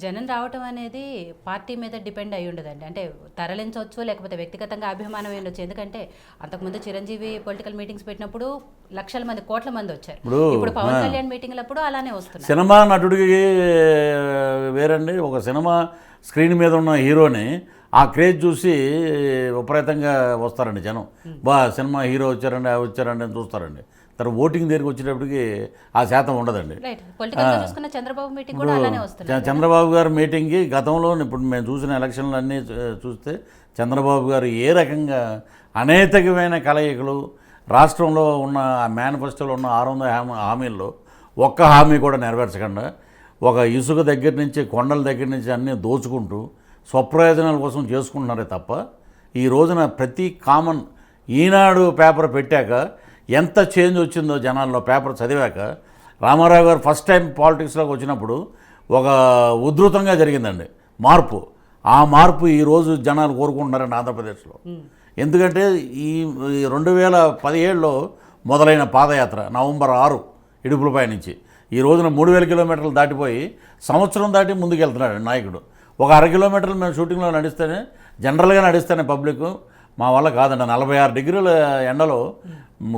జనం రావటం అనేది పార్టీ మీద డిపెండ్ అయి ఉండదండి. అంటే తరలించవచ్చు, లేకపోతే వ్యక్తిగతంగా అభిమానం ఉండొచ్చు. ఎందుకంటే అంతకుముందు చిరంజీవి పొలిటికల్ మీటింగ్స్ పెట్టినప్పుడు లక్షల మంది, కోట్ల మంది వచ్చారు. ఇప్పుడు పవన్ కళ్యాణ్ మీటింగ్లప్పుడు అలానే వస్తున్నారు. సినిమా నటుడికి వేరండి. ఒక సినిమా స్క్రీన్ మీద ఉన్న హీరోని ఆ క్రేజ్ చూసి విపరీతంగా వస్తారండి జనం. సినిమా హీరో వచ్చారండి అని చూస్తారండి. తర్వాత ఓటింగ్ దగ్గరికి వచ్చేటప్పటికి ఆ శాతం ఉండదండి. చంద్రబాబు గారి మీటింగ్కి గతంలో ఇప్పుడు మేము చూసిన ఎలక్షన్లు అన్నీ చూస్తే చంద్రబాబు గారు ఏ రకంగా అనేకమైన కలయికలు రాష్ట్రంలో ఉన్న మేనిఫెస్టోలో ఉన్న 600 హామీల్లో ఒక్క హామీ కూడా నెరవేర్చకుండా ఒక ఇసుక దగ్గర నుంచి కొండల దగ్గర నుంచి అన్నీ దోచుకుంటూ స్వప్రయోజనాల కోసం చేసుకుంటున్నారే తప్ప ఈ రోజున ప్రతి కామన్ ఈనాడు పేపర్ పెట్టాక ఎంత చేంజ్ వచ్చిందో జనాల్లో పేపర్ చదివాక. రామారావు గారు ఫస్ట్ టైం పాలిటిక్స్లోకి వచ్చినప్పుడు ఒక ఉధృతంగా జరిగిందండి మార్పు. ఆ మార్పు ఈరోజు జనాలు కోరుకుంటున్నారండి ఆంధ్రప్రదేశ్లో. ఎందుకంటే ఈ 2017లో మొదలైన పాదయాత్ర నవంబర్ 6 ఇడుపులపై నుంచి ఈ రోజున 3000 కిలోమీటర్లు దాటిపోయి సంవత్సరం దాటి ముందుకెళ్తున్నాడు నాయకుడు. ఒక 1/2 కిలోమీటర్లు మేము షూటింగ్లో నడిస్తేనే, జనరల్గా నడిస్తేనే పబ్లిక్ మా వల్ల కాదండి. 46 డిగ్రీల ఎండలో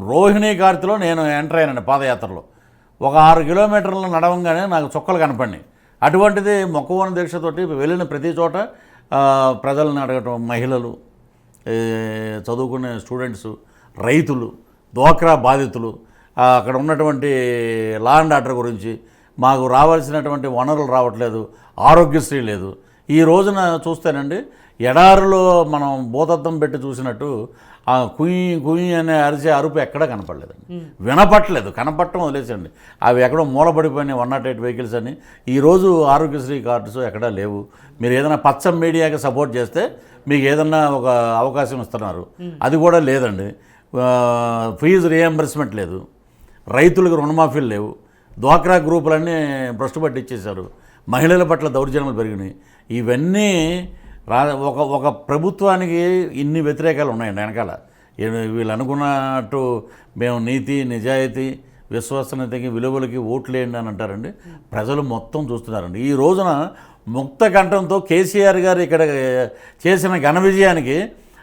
రోహిణీ కార్తిలో నేను ఎంటర్ అయ్యానండి పాదయాత్రలో. ఒక 6 కిలోమీటర్లు నడవంగానే నాకు చుక్కలు కనపడినాయి. అటువంటిది మొక్కవోని దీక్షతోటి వెళ్ళిన ప్రతి చోట ప్రజలను అడగటం, మహిళలు, చదువుకునే స్టూడెంట్స్, రైతులు, డ్వాక్రా బాధితులు, అక్కడ ఉన్నటువంటి లా అండ్ ఆర్డర్ గురించి, మాకు రావాల్సినటువంటి వనరులు రావట్లేదు, ఆరోగ్యశ్రీ లేదు. ఈ రోజున చూస్తేనండి ఎడారిలో మనం భూతద్దం పెట్టి చూసినట్టు ఆ కుయ్యి కుయ్యి అనే అరిసే అరుపు ఎక్కడా కనపడలేదండి, వినపట్టలేదు. కనపడటం వదిలేసండి, అవి ఎక్కడో మూలపడిపోయినాయి 108 వెహికల్స్ అని. ఈరోజు ఆరోగ్యశ్రీ కార్డ్స్ ఎక్కడా లేవు. మీరు ఏదైనా పచ్చ మీడియాకి సపోర్ట్ చేస్తే మీకు ఏదన్నా ఒక అవకాశం ఇస్తున్నారు, అది కూడా లేదండి. ఫీజు రియంబర్స్మెంట్ లేదు, రైతులకు రుణమాఫీలు లేవు, డ్వాక్రా గ్రూపులన్నీ భ్రష్టు పట్టించేశారు, మహిళల పట్ల దౌర్జన్యాలు పెరిగినాయి. ఇవన్నీ ఒక ప్రభుత్వానికి ఇన్ని వ్యతిరేకాలు ఉన్నాయండి వెనకాల. వీళ్ళు అనుకున్నట్టు మేము నీతి, నిజాయితీ, విశ్వసనీయతకి, విలువలకి ఓట్లేయండి అని అంటారండి. ప్రజలు మొత్తం చూస్తున్నారండి. ఈ రోజున ముక్త కంఠంతో కేసీఆర్ గారు ఇక్కడ చేసిన ఘన విజయానికి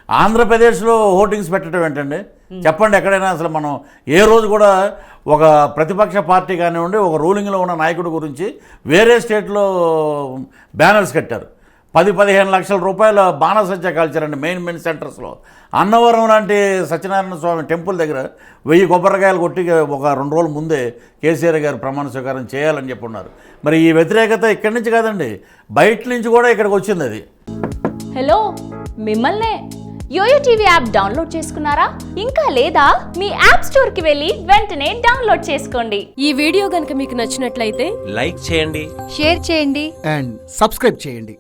ఆంధ్రప్రదేశ్లో హోర్డింగ్స్ పెట్టడం ఏంటండి? చెప్పండి. ఎక్కడైనా అసలు మనం ఏ రోజు కూడా ఒక ప్రతిపక్ష పార్టీ కానివ్వండి, ఒక రూలింగ్లో ఉన్న నాయకుడి గురించి వేరే స్టేట్లో బ్యానర్స్ కట్టారు. 10-15 లక్షల రూపాయల బాణసంచా కాల్చారండి మెయిన్ సెంటర్స్లో. అన్నవరం లాంటి సత్యనారాయణ స్వామి టెంపుల్ దగ్గర 1000 కొబ్బరికాయలు కొట్టి ఒక 2 రోజుల ముందే కేసీఆర్ గారు ప్రమాణ స్వీకారం చేయాలని చెప్పున్నారు. మరి ఈ వ్యతిరేకత ఇక్కడి నుంచి కాదండి, బయట నుంచి కూడా ఇక్కడికి వచ్చింది. అది హలో, మిమ్మల్నే యోయో టీవీ యాప్ డౌన్లోడ్ చేసుకున్నారా? ఇంకా లేదా? మీ యాప్ స్టోర్ కి వెళ్ళి వెంటనే డౌన్లోడ్ చేసుకోండి. ఈ వీడియో గనుక మీకు నచ్చినట్లయితే లైక్ చేయండి, షేర్ చేయండి అండ్ సబ్స్క్రైబ్ చేయండి.